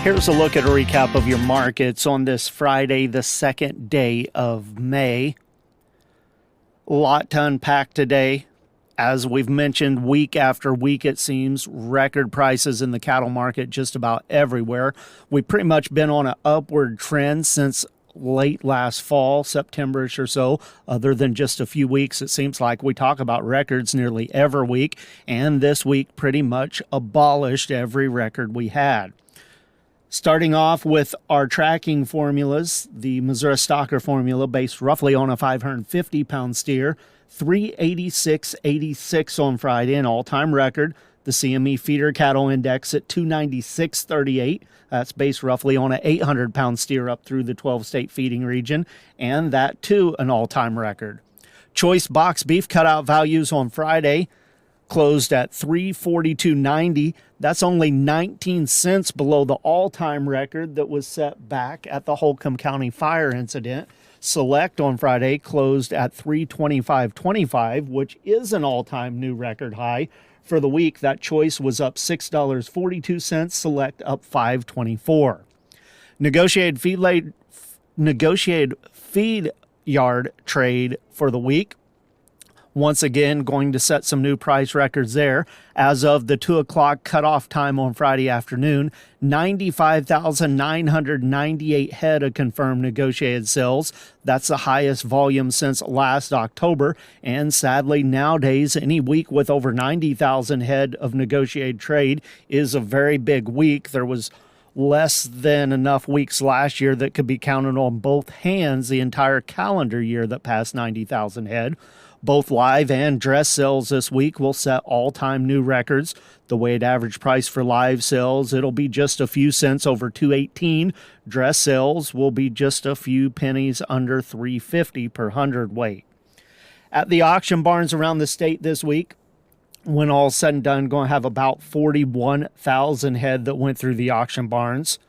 Here's a look at a recap of your markets on this Friday, the second day of May. A lot to unpack today. As we've mentioned, week after week, it seems, record prices in the cattle market just about everywhere. We've pretty much been on an upward trend since late last fall, September-ish or so. Other than just a few weeks, it seems like we talk about records nearly every week, and this week pretty much abolished every record we had. Starting off with our tracking formulas, the Missouri Stocker formula based roughly on a 550-pound steer, 386.86 on Friday, an all-time record. The CME feeder cattle index at 296.38. That's based roughly on an 800-pound steer up through the 12-state feeding region, and that too an all-time record. Choice box beef cutout values on Friday closed at $342.90. That's only 19 cents below the all-time record that was set back at the Holcomb County fire incident. Select on Friday closed at $325.25, which is an all-time new record high. For the week, that choice was up $6.42, Select up $5.24. Negotiated feed yard trade for the week, once again, going to set some new price records there. As of the 2 o'clock cutoff time on Friday afternoon, 95,998 head of confirmed negotiated sales. That's the highest volume since last October. And sadly, nowadays, any week with over 90,000 head of negotiated trade is a very big week. There was less than enough weeks last year that could be counted on both hands the entire calendar year that passed 90,000 head. Both live and dress sales this week will set all-time new records. The weighted average price for live sales, it'll be just a few cents over $2.18. Dress sales will be just a few pennies under $3.50 per hundredweight. At the auction barns around the state this week, when all's said and done, going to have about 41,000 head that went through the auction barns.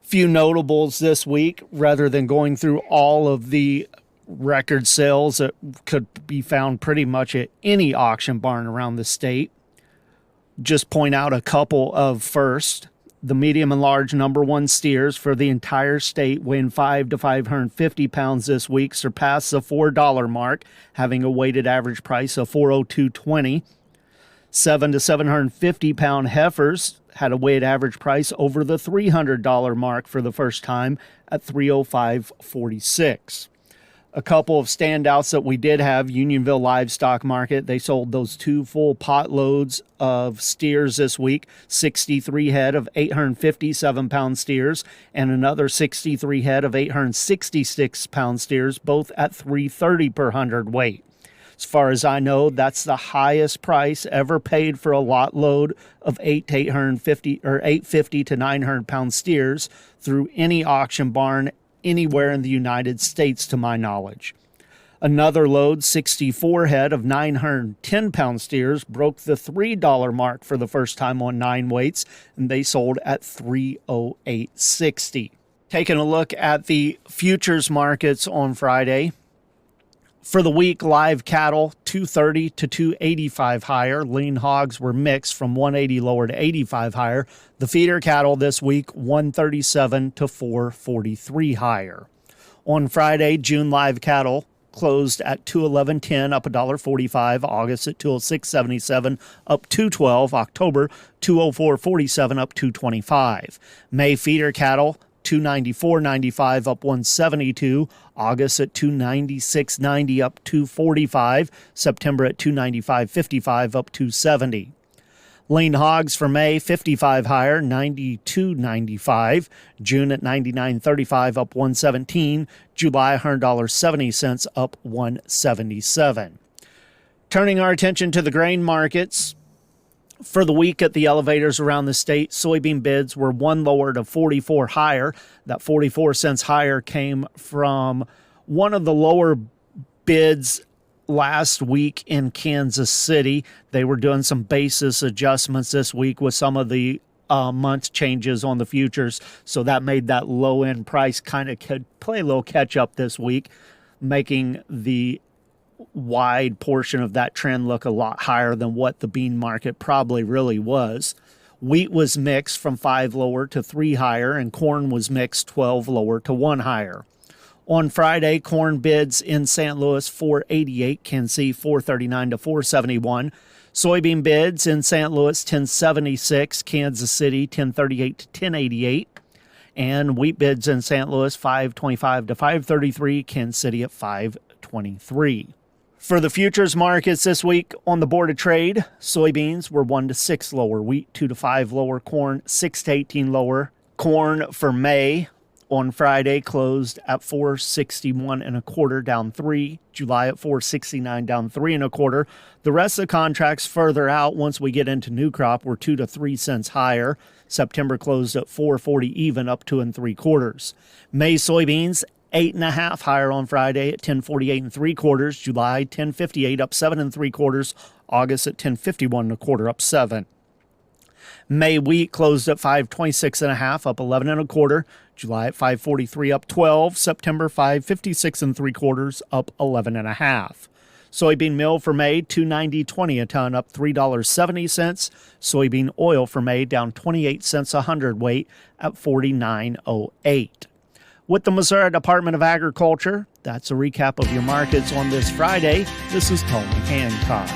Few notables this week, rather than going through all of the record sales that could be found pretty much at any auction barn around the state. Just point out a couple of first. The medium and large number one steers for the entire state weighing 5 to 550 pounds this week surpassed the $4 mark, having a weighted average price of $402.20. 7 to 750 pound heifers had a weighted average price over the $300 mark for the first time at $305.46. A couple of standouts that we did have, Unionville Livestock Market. They sold those 2 full pot loads of steers this week, 63 head of 857-pound steers, and another 63 head of 866-pound steers, both at $330 per hundredweight. As far as I know, that's the highest price ever paid for a lot load of 850 to 900-pound steers through any auction barn anywhere in the United States, to my knowledge. Another load, 64 head of 910-pound steers, broke the $3 mark for the first time on 9 weights, and they sold at $308.60. Taking a look at the futures markets on Friday. For the week, live cattle, 230 to 285 higher. Lean hogs were mixed from 180 lower to 85 higher. The feeder cattle this week, 137 to 443 higher. On Friday, June live cattle closed at 211.10, up $1.45. August at 206.77, up $2.12. October, 204.47, up $2.25. May feeder cattle, 294.95, up 172. August at 296.90, up 245. September at 295.55, up 270. Lean hogs for May, 55 higher, 92.95. June at 99.35, up 117. July, $100.70, up 177. Turning our attention to the grain markets. For the week at the elevators around the state, soybean bids were 1 lower to 44 higher. That 44 cents higher came from one of the lower bids last week in Kansas City. They were doing some basis adjustments this week with some of the month changes on the futures. So that made that low end price kind of play a little catch up this week, making the wide portion of that trend look a lot higher than what the bean market probably really was. Wheat was mixed from 5 lower to 3 higher, and corn was mixed 12 lower to 1 higher. On Friday, corn bids in St. Louis 488, Kansas City 439 to 471. Soybean bids in St. Louis 1076, Kansas City 1038 to 1088. And wheat bids in St. Louis 525 to 533, Kansas City at 523. For the futures markets this week on the Board of Trade, soybeans were 1 to 6 lower, wheat 2 to 5 lower, corn 6 to 18 lower. Corn for May on Friday closed at 461 and a quarter, down 3. July at 469, down 3 and a quarter. The rest of the contracts further out, once we get into new crop, were 2 to 3 cents higher. September closed at 440 even, up 2 3/4. May soybeans 8.5 higher on Friday at 1048 3/4. July 1058, up 7 3/4. August at 1051 1/4, up 7. May wheat closed at 526.5, up 11 1/4. July at 543, up 12. September 556 3/4, up 11 1/2. Soybean meal for May, $290.20 a ton, up $3.70. Soybean oil for May down 28 cents a hundredweight at $49.08. With the Missouri Department of Agriculture, that's a recap of your markets on this Friday. This is Tony Hancock.